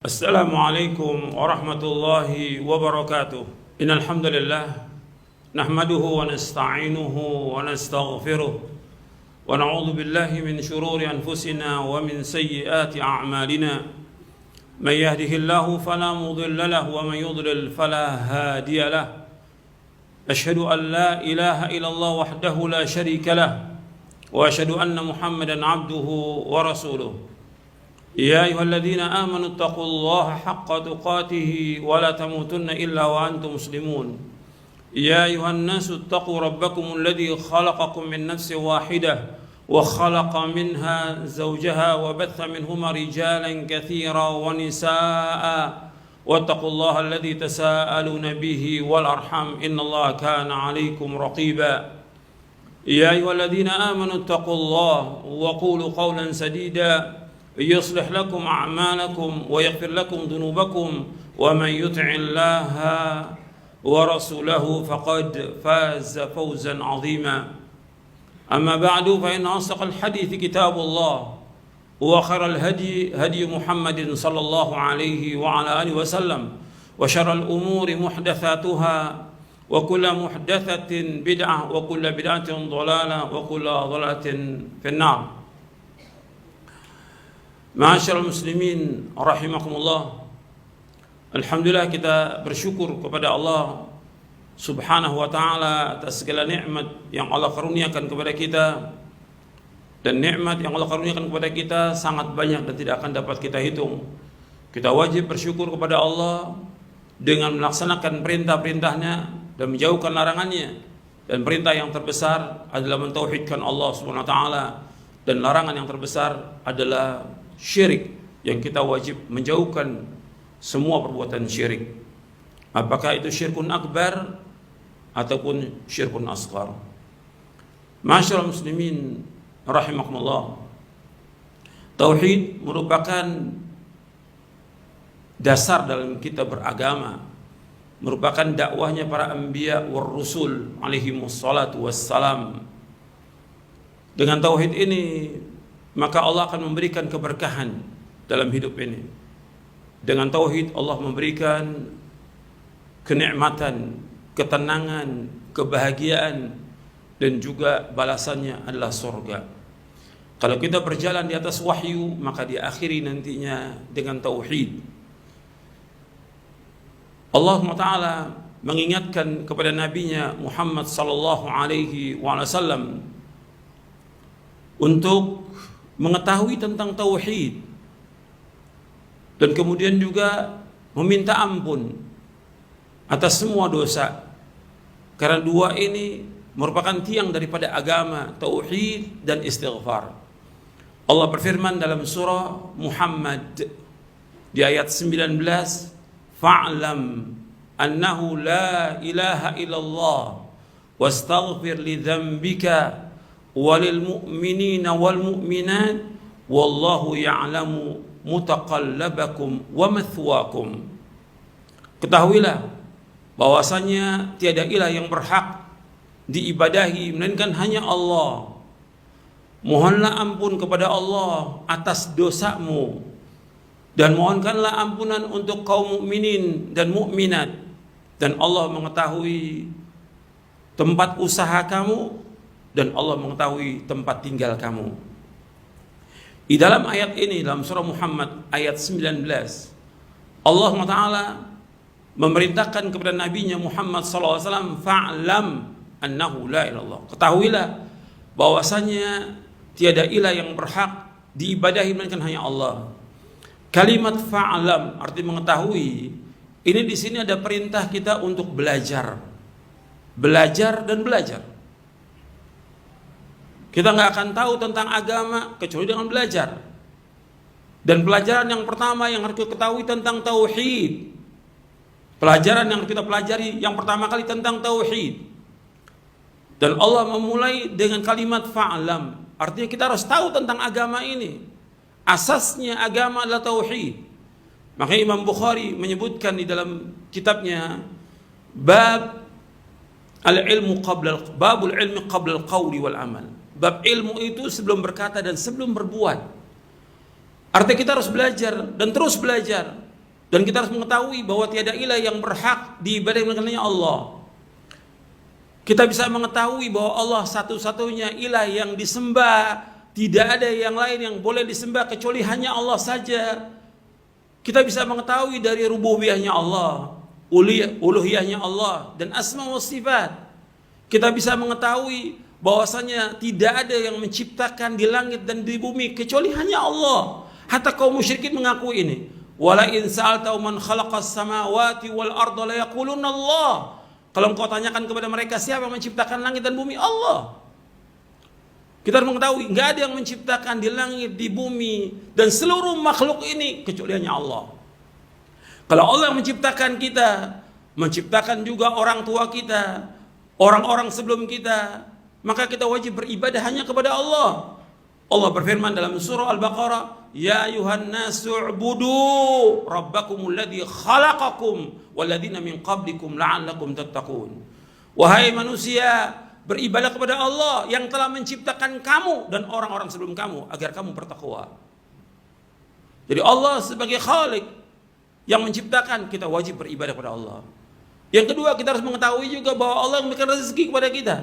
Assalamualaikum warahmatullahi wabarakatuh. Innal hamdalillah nahmaduhu wa nasta'inuhu wa nastaghfiruh wa na'udzu billahi min shururi anfusina wa min sayyiati a'malina. May yahdihillahu fala mudilla lahu wa may yudlil fala hadiya lahu. Asyhadu an la ilaha illallah wahdahu la syarika lahu wa asyhadu anna Muhammadan 'abduhu wa rasuluh. يا أيها الذين آمنوا اتقوا الله حق تقاته ولا تموتن إلا وأنتم مسلمون يا أيها الناس اتقوا ربكم الذي خلقكم من نفس واحدة وخلق منها زوجها وبث منهما رجالا كثيرا ونساء واتقوا الله الذي تساءلون به والأرحام إن الله كان عليكم رقيبا يا أيها الذين آمنوا اتقوا الله وقولوا قولا سديدا يصلح لكم أعمالكم ويغفر لكم ذنوبكم ومن يطع الله ورسوله فقد فاز فوزا عظيما أما بعد فإن أصدق الحديث كتاب الله وخير الهدي هدي محمد صلى الله عليه وعلى آله وسلم وشر الأمور محدثاتها وكل محدثة بدعة وكل بدعة ضلالة وكل ضلالة في النار. Ma'asyiral muslimin rahimakumullah. Alhamdulillah, kita bersyukur kepada Allah Subhanahu wa taala atas segala nikmat yang Allah karuniakan kepada kita. Dan nikmat yang Allah karuniakan kepada kita sangat banyak dan tidak akan dapat kita hitung. Kita wajib bersyukur kepada Allah dengan melaksanakan perintah-perintahnya dan menjauhkan larangannya. Dan perintah yang terbesar adalah mentauhidkan Allah Subhanahu wa taala, dan larangan yang terbesar adalah syirik, yang kita wajib menjauhkan semua perbuatan syirik, apakah itu syirkun akbar ataupun syirkun asghar. Ma'asyiral muslimin rahimakumullah, tauhid merupakan dasar dalam kita beragama, merupakan dakwahnya para anbiya war rusul alaihimus salatu wassalam. Dengan tauhid ini maka Allah akan memberikan keberkahan dalam hidup ini. Dengan tauhid Allah memberikan kenikmatan, ketenangan, kebahagiaan, dan juga balasannya adalah surga. Kalau kita berjalan di atas wahyu, maka diakhiri nantinya dengan tauhid. Allah Ta'ala mengingatkan kepada nabinya Muhammad sallallahu alaihi wasallam untuk mengetahui tentang tauhid, dan kemudian juga meminta ampun atas semua dosa, karena dua ini merupakan tiang daripada agama, tauhid dan istighfar. Allah berfirman dalam surah Muhammad di ayat 19, fa'lam annahu la ilaha illallah wastaghfir li dzambika walil mu'minina wal mu'minat wallahu ya'lamu mutaqallabakum wa mathwaakum. Ketahuilah bahwasanya tiada ilah yang berhak diibadahi melainkan hanya Allah. Mohonlah ampun kepada Allah atas dosamu, dan mohonkanlah ampunan untuk kaum mukminin dan mukminat, dan Allah mengetahui tempat usaha kamu, dan Allah mengetahui tempat tinggal kamu. Di dalam ayat ini, dalam surah Muhammad ayat 19, Allah Ta'ala memerintahkan kepada nabinya Muhammad SAW, fa'lam annahu la ilallah. Ketahuilah bahwasanya tiada ilah yang berhak diibadahi melainkan hanya Allah. Kalimat fa'lam arti mengetahui. Ini di sini ada perintah kita untuk belajar. Belajar dan belajar. Kita nggak akan tahu tentang agama kecuali dengan belajar. Dan pelajaran yang pertama yang harus kita ketahui tentang tauhid. Pelajaran yang kita pelajari yang pertama kali tentang tauhid. Dan Allah memulai dengan kalimat fa'lam. Artinya kita harus tahu tentang agama ini. Asasnya agama adalah tauhid. Makanya Imam Bukhari menyebutkan di dalam kitabnya bab al-ilmu babul ilmi qabla al-qawli wal amal. Bab ilmu itu sebelum berkata dan sebelum berbuat. Artinya kita harus belajar dan terus belajar. Dan kita harus mengetahui bahwa tiada ilah yang berhak diibadahi melainkan Allah. Kita bisa mengetahui bahwa Allah satu-satunya ilah yang disembah, tidak ada yang lain yang boleh disembah kecuali hanya Allah saja. Kita bisa mengetahui dari rububiyahnya Allah, uluhiyahnya Allah, dan asma wa sifat. Kita bisa mengetahui bahwasanya tidak ada yang menciptakan di langit dan di bumi kecuali hanya Allah. Hatta kaum musyrikin mengaku ini. Wala in sa'alta man khalaqas samawati wal arda la yaquluna Allah. Kalau engkau tanyakan kepada mereka siapa yang menciptakan langit dan bumi, Allah. Kita harus mengetahui enggak ada yang menciptakan di langit, di bumi dan seluruh makhluk ini kecuali hanya Allah. Kalau Allah yang menciptakan kita, menciptakan juga orang tua kita, orang-orang sebelum kita, maka kita wajib beribadah hanya kepada Allah. Allah berfirman dalam surah Al-Baqarah, Ya ayuhan nasu ubudu rabbakumul ladzi khalaqakum walladzina min qablikum la'allakum tattaqun. Wahai manusia, beribadah kepada Allah yang telah menciptakan kamu dan orang-orang sebelum kamu agar kamu bertakwa. Jadi Allah sebagai Khalik yang menciptakan, kita wajib beribadah kepada Allah. Yang kedua, kita harus mengetahui juga bahwa Allah yang memberikan rezeki kepada kita.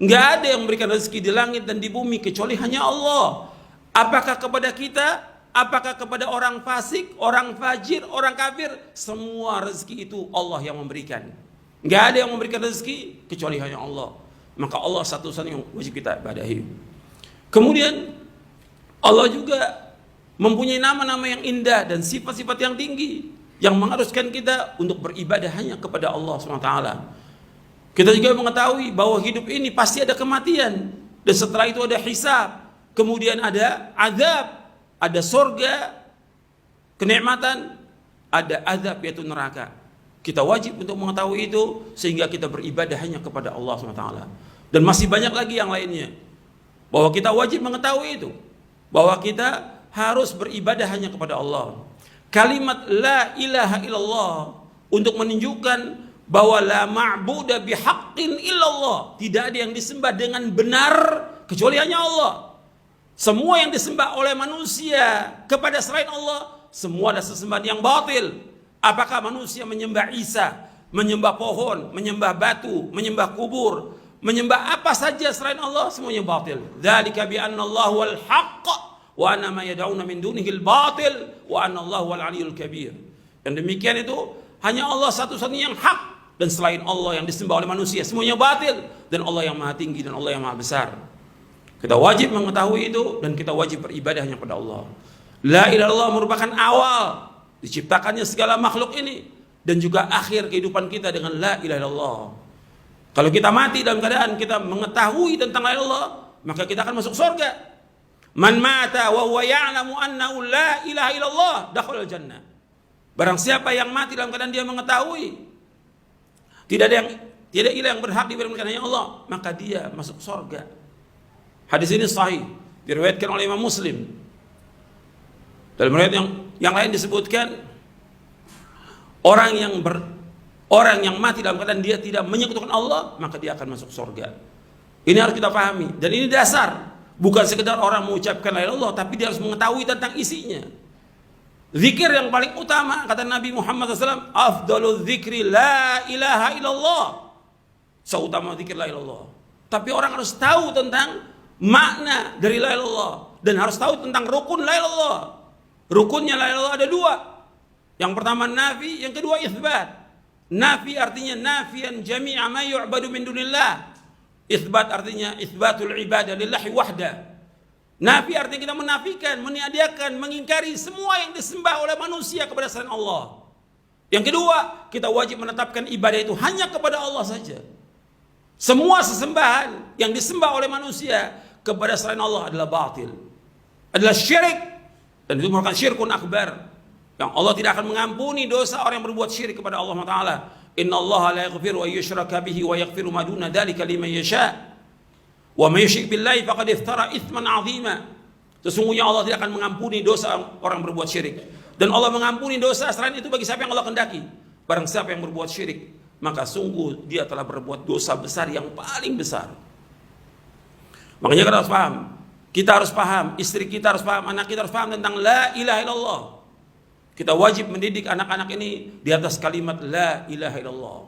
Enggak ada yang memberikan rezeki di langit dan di bumi kecuali hanya Allah. Apakah kepada kita, apakah kepada orang fasik, orang fajir, orang kafir, semua rezeki itu Allah yang memberikan. Enggak ada yang memberikan rezeki kecuali hanya Allah. Maka Allah satu-satunya yang wajib kita ibadahi. Kemudian Allah juga mempunyai nama-nama yang indah dan sifat-sifat yang tinggi yang mengharuskan kita untuk beribadah hanya kepada Allah SWT. Kita juga mengetahui bahwa hidup ini pasti ada kematian, dan setelah itu ada hisab, kemudian ada azab, ada surga, kenikmatan, ada azab yaitu neraka. Kita wajib untuk mengetahui itu sehingga kita beribadah hanya kepada Allah SWT. Dan masih banyak lagi yang lainnya, bahwa kita wajib mengetahui itu, bahwa kita harus beribadah hanya kepada Allah. Kalimat la ilaha illallah untuk menunjukkan bahwa la ma'budu bihaqqin illallah, tidak ada yang disembah dengan benar kecuali hanya Allah. Semua yang disembah oleh manusia kepada selain Allah, semua adalah sesembahan yang batil. Apakah manusia menyembah Isa, menyembah pohon, menyembah batu, menyembah kubur, menyembah apa saja selain Allah, semuanya batil. Dzalika bi anna Allah wal haqq wa anna ma yad'una min dunihi al-batil wa anna Allah wal 'aliyyul kabir. Yang demikian itu hanya Allah satu-satunya yang hak, dan selain Allah yang disembah oleh manusia semuanya batil, dan Allah yang maha tinggi dan Allah yang maha besar. Kita wajib mengetahui itu dan kita wajib beribadah hanya kepada Allah. La ilaha illallah merupakan awal diciptakannya segala makhluk ini dan juga akhir kehidupan kita dengan la ilaha illallah. Kalau kita mati dalam keadaan kita mengetahui tentang la ilaha illallah, maka kita akan masuk surga. Man mata wa huwa ya'lamu annahu la ilaha illallah dakhala al-jannah. Barang siapa yang mati dalam keadaan dia mengetahui tidak ada ilah yang berhak diberikan hanya Allah, maka dia masuk surga. Hadis ini sahih, diriwayatkan oleh Imam Muslim. Dalam riwayat yang lain disebutkan orang yang mati dalam keadaan dia tidak menyekutukan Allah, maka dia akan masuk surga. Ini harus kita pahami, dan ini dasar. Bukan sekedar orang mengucapkan la ilaha illallah, tapi dia harus mengetahui tentang isinya. Zikir yang paling utama, kata Nabi Muhammad SAW, afdalul zikri la ilaha illallah. Seutama zikir la ilaha illallah. Tapi orang harus tahu tentang makna dari la ilaha illallah, dan harus tahu tentang rukun la ilaha illallah. Rukunnya la ilaha illallah ada dua. Yang pertama nafi, yang kedua itsbat. Nafi artinya nafian jami'a ma yu'badu min dunillah. Itsbat artinya itsbatul ibadah lillahi wahda. Nafi artinya kita menafikan, meniadakan, mengingkari semua yang disembah oleh manusia kepada selain Allah. Yang kedua, kita wajib menetapkan ibadah itu hanya kepada Allah saja. Semua sesembahan yang disembah oleh manusia kepada selain Allah adalah batil, adalah syirik, dan itu merupakan syirkun akbar, yang Allah tidak akan mengampuni dosa orang yang berbuat syirik kepada Allah Ta'ala. Inna Allah la yaghfiru an yushraka bihi wa yaghfiru ma duna dzalika liman yasha. Wa may yusyrik billahi faqad iftara itsman 'azima. Sesungguhnya Allah tidak akan mengampuni dosa orang berbuat syirik, dan Allah mengampuni dosa selain itu bagi siapa yang Allah kehendaki. Barang siapa yang berbuat syirik, maka sungguh dia telah berbuat dosa besar yang paling besar. Makanya kita harus paham, kita harus paham, istri kita harus paham, anak kita harus paham tentang la ilaha illallah. Kita wajib mendidik anak-anak ini di atas kalimat la ilaha illallah.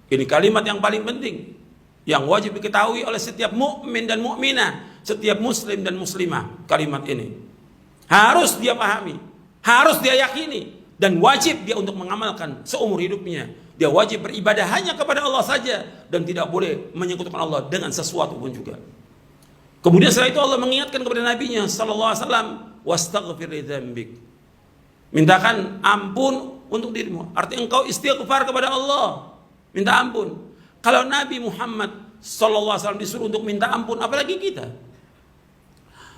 Ini kalimat yang paling penting, yang wajib diketahui oleh setiap mukmin dan mukminah, setiap muslim dan muslimah. Kalimat ini harus dia pahami, harus dia yakini, dan wajib dia untuk mengamalkan seumur hidupnya. Dia wajib beribadah hanya kepada Allah saja dan tidak boleh menyekutukan Allah dengan sesuatu pun juga. Kemudian setelah itu Allah mengingatkan kepada Nabi-Nya sallallahu alaihi wasallam, wastaghfir li dzambik. Mintakan ampun untuk dirimu. Artinya engkau istighfar kepada Allah, minta ampun. Kalau Nabi Muhammad sallallahu alaihi wasallam disuruh untuk minta ampun, apalagi kita.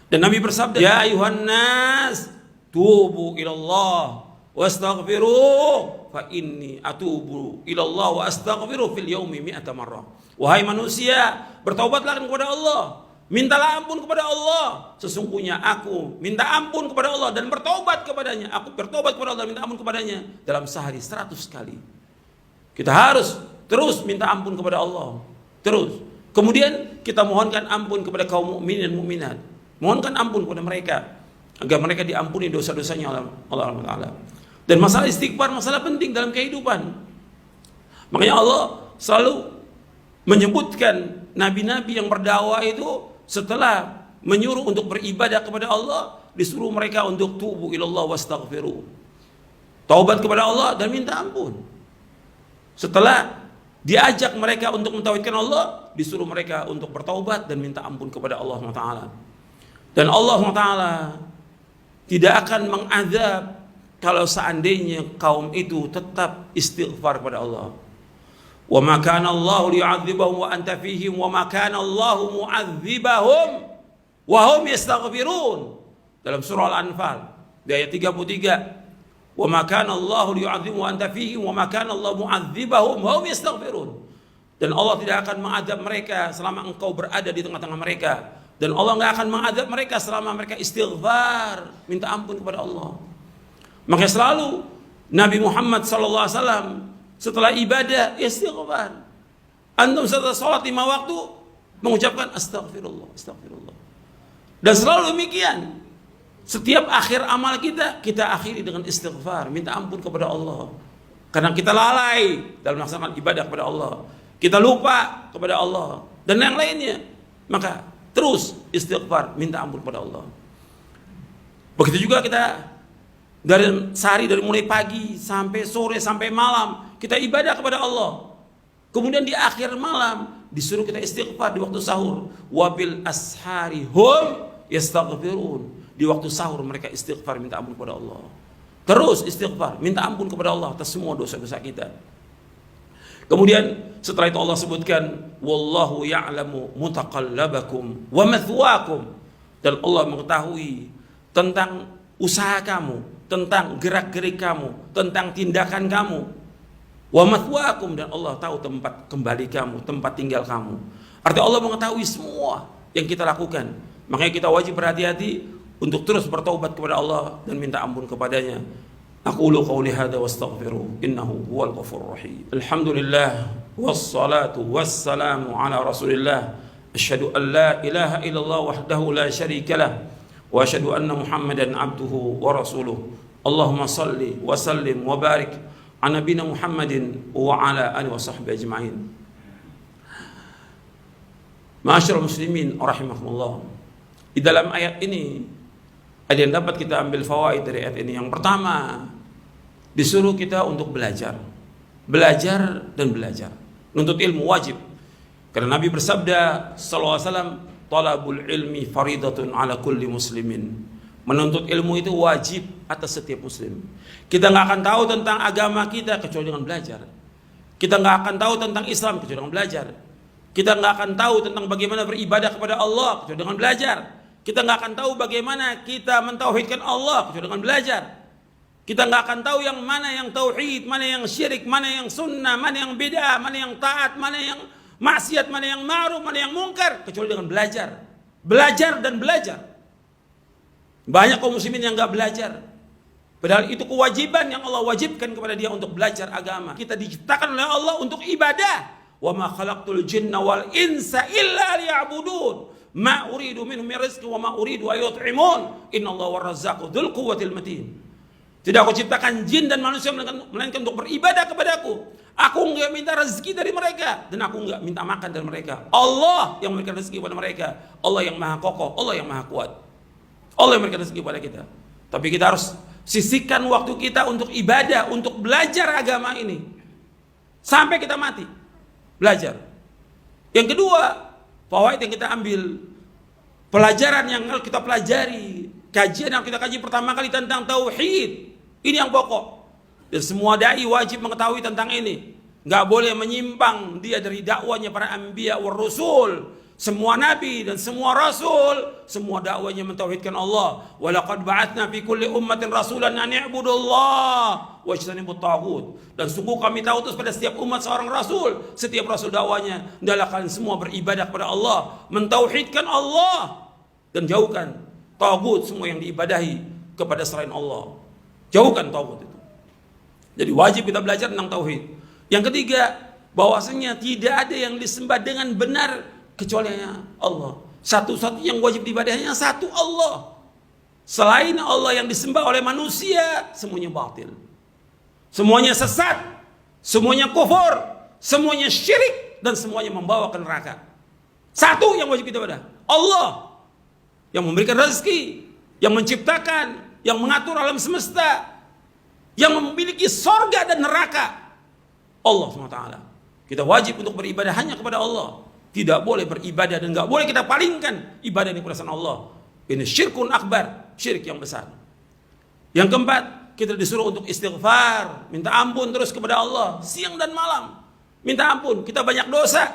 Dan Nabi bersabda, ya ayuhan nas, tubu ilallah wastaghfiru fa inni atubu ilallah wa astaghfiru fil yaumi mi'ata marrah. Wahai manusia, bertaubatlah kepada Allah, mintalah ampun kepada Allah. Sesungguhnya aku minta ampun kepada Allah dan bertaubat kepadanya. Aku bertaubat kepada Allah, minta ampun kepadanya dalam sehari 100 kali. Kita harus terus minta ampun kepada Allah. Terus. Kemudian kita mohonkan ampun kepada kaum mukminin dan mukminat. Mohonkan ampun kepada mereka agar mereka diampuni dosa-dosanya oleh Allah Taala. Dan masalah istighfar masalah penting dalam kehidupan. Makanya Allah selalu menyebutkan nabi-nabi yang berdakwah itu setelah menyuruh untuk beribadah kepada Allah, disuruh mereka untuk tubu ilallah wastaghfiru. Taubat kepada Allah dan minta ampun. Setelah diajak mereka untuk mentauhidkan Allah, disuruh mereka untuk bertaubat dan minta ampun kepada Allah Taala. Dan Allah Taala tidak akan mengazab kalau seandainya kaum itu tetap istighfar kepada Allah. Wa ma kana Allahu liyu'adzibahum wa anta fihim wa ma kana Allahu mu'adzibahum wa hum yastaghfirun. Dalam surah Al-Anfal di ayat 33, wa ma kana Allahu liyu'adzibahum wa anta fihim wa ma kana Allahu mu'adzibahum wa hum yastaghfirun. Dan Allah tidak akan mengadab mereka selama engkau berada di tengah-tengah mereka. Dan Allah nggak akan mengadab mereka selama mereka istighfar, minta ampun kepada Allah. Makanya selalu Nabi Muhammad SAW setelah ibadah istighfar. Antum setelah sholat 5 waktu mengucapkan astagfirullah, astagfirullah. Dan selalu demikian. Setiap akhir amal kita akhiri dengan istighfar, minta ampun kepada Allah. Karena kita lalai dalam melaksanakan ibadah kepada Allah. Kita lupa kepada Allah dan yang lainnya. Maka terus istighfar, minta ampun kepada Allah. Begitu juga kita dari sehari, dari mulai pagi sampai sore sampai malam kita ibadah kepada Allah. Kemudian di akhir malam disuruh kita istighfar di waktu sahur. Wabil ashari hum yastaghfirun. Di waktu sahur mereka istighfar, minta ampun kepada Allah. Terus istighfar, minta ampun kepada Allah atas semua dosa-dosa kita. Kemudian setelah itu Allah sebutkan wallahu ya'lamu mutaqallabakum wa mathwaakum. Dan Allah mengetahui tentang usaha kamu, tentang gerak-gerik kamu, tentang tindakan kamu. Wa mathwaakum, dan Allah tahu tempat kembali kamu, tempat tinggal kamu. Artinya Allah mengetahui semua yang kita lakukan. Makanya kita wajib berhati-hati untuk terus bertaubat kepada Allah dan minta ampun kepadanya. Aqulu qawli hadza wastaghfiru innahu huwal ghafurur rahim. Alhamdulillah wassalatu wassalamu ala Rasulillah. Asyhadu an la ilaha illallah wahdahu la syarika lah wa asyhadu anna Muhammadan abduhu wa rasuluh. Allahumma salli wa sallim wa barik ala nabiyina Muhammadin wa ala alihi wa sahbihi ajma'in. Ma'asyiral muslimin rahimakumullah. Di dalam ayat ini ada yang dapat kita ambil fawaid dari ayat ini. Yang pertama, disuruh kita untuk belajar. Belajar dan belajar. Menuntut ilmu wajib. Karena Nabi bersabda sallallahu alaihi wasallam, talabul ilmi faridatun ala kulli muslimin. Menuntut ilmu itu wajib atas setiap muslim. Kita nggak akan tahu tentang agama kita kecuali dengan belajar. Kita nggak akan tahu tentang Islam kecuali dengan belajar. Kita nggak akan tahu tentang bagaimana beribadah kepada Allah kecuali dengan belajar. Kita nggak akan tahu bagaimana kita mentauhidkan Allah kecuali dengan belajar. Kita nggak akan tahu yang mana yang tauhid, mana yang syirik, mana yang sunnah, mana yang bid'ah, mana yang taat, mana yang maksiat, mana yang ma'ruf, mana yang mungkar kecuali dengan belajar. Belajar dan belajar. Banyak kaum muslimin yang nggak belajar. Padahal itu kewajiban yang Allah wajibkan kepada dia untuk belajar agama. Kita diciptakan oleh Allah untuk ibadah. Wa ma khalaqtul jinna wal insa illa liya'budun. Ma uridu minhum min rizqi wa ma uridu an yut'imun. Innallaha war-razzaqu dzul quwwatil matin. Tidak aku ciptakan jin dan manusia melainkan untuk beribadah kepadaku. Aku enggak minta rezeki dari mereka dan aku enggak minta makan dari mereka. Allah yang memberikan rezeki kepada mereka. Allah yang maha kokoh, Allah yang maha kuat. Allah yang memberikan rezeki kepada kita. Tapi kita harus sisihkan waktu kita untuk ibadah, untuk belajar agama ini sampai kita mati. Belajar. Yang kedua, fawaid yang kita ambil, pelajaran yang kita pelajari, kajian yang kita kaji pertama kali tentang tauhid. Ini yang pokok. Dan semua dai wajib mengetahui tentang ini. Nggak boleh menyimpang dia dari dakwanya para anbiya war rusul. Semua nabi dan semua rasul, semua dakwanya mentauhidkan Allah. Walaqad ba'atsna fi kulli ummatin rasulan an i'budullaha wajtanibut taghut. Dan sungguh kami tahu pada setiap umat seorang rasul. Setiap rasul dakwanya, hendaklah kalian semua beribadah kepada Allah, mentauhidkan Allah dan jauhkan taghut, semua yang diibadahi kepada selain Allah. Jauhkan tauhid itu. Jadi wajib kita belajar tentang tauhid. Yang ketiga, bahwasanya tidak ada yang disembah dengan benar kecuali Allah. Satu-satunya yang wajib diibadahi hanya satu Allah. Selain Allah yang disembah oleh manusia, semuanya batil. Semuanya sesat, semuanya kufur, semuanya syirik, dan semuanya membawa ke neraka. Satu yang wajib kita ibadah, Allah yang memberikan rezeki, yang menciptakan, yang mengatur alam semesta, yang memiliki sorga dan neraka, Allah SWT. Kita wajib untuk beribadah hanya kepada Allah. Tidak boleh beribadah dan nggak boleh kita palingkan ibadah ini kepada Allah. Ini syirkun akbar, syirik yang besar. Yang keempat, kita disuruh untuk istighfar, minta ampun terus kepada Allah siang dan malam. Minta ampun, kita banyak dosa.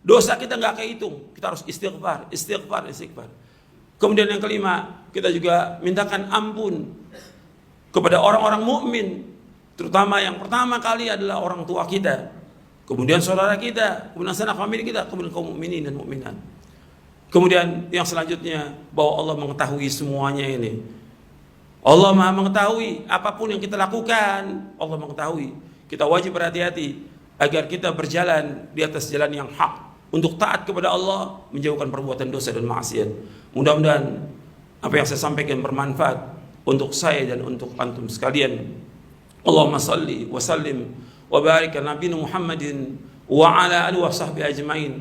Dosa kita nggak kehitung, kita harus istighfar, istighfar, istighfar. Kemudian yang kelima, kita juga mintakan ampun kepada orang-orang mukmin, terutama yang pertama kali adalah orang tua kita, kemudian saudara kita, kemudian sanak famili kita, kemudian kaum mukminin dan mukminat. Kemudian yang selanjutnya, bahwa Allah mengetahui semuanya ini. Allah Maha mengetahui apapun yang kita lakukan, Allah mengetahui. Kita wajib berhati-hati agar kita berjalan di atas jalan yang hak, untuk taat kepada Allah, menjauhkan perbuatan dosa dan maksiat. Mudah-mudahan apa yang saya sampaikan bermanfaat untuk saya dan untuk antum sekalian. Allahumma salli wa sallim wa barik ala nabiyina Muhammadin wa ala alihi wa sahbihi ajmain.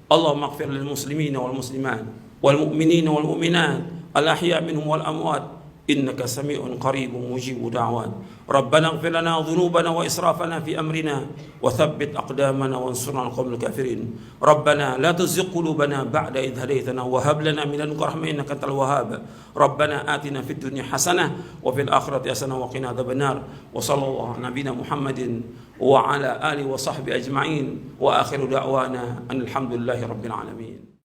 Allahumma ighfir lil muslimina wal muslimat wal mu'minina wal mu'minat al ahya minhum wal amwat innaka sami'un qaribun mujibud da'wat. Rabbana ighfir lana dhunubana wa israfana fi amrina wa thabbit aqdamana wansurna 'alal qaumil kafirin. Rabbana la tuzigh qulubana ba'da idh hadaytana wa hab lana min ladunka rahmatan innaka antal wahhab. Rabbana atina fid dunya hasanah wa fil akhirati hasanah wa qina adzabannar. Wa sallallahu ala nabiyyina Muhammadin wa ala alihi wa sahbihi ajma'in wa akhiru da'wana alhamdulillahi rabbil alamin.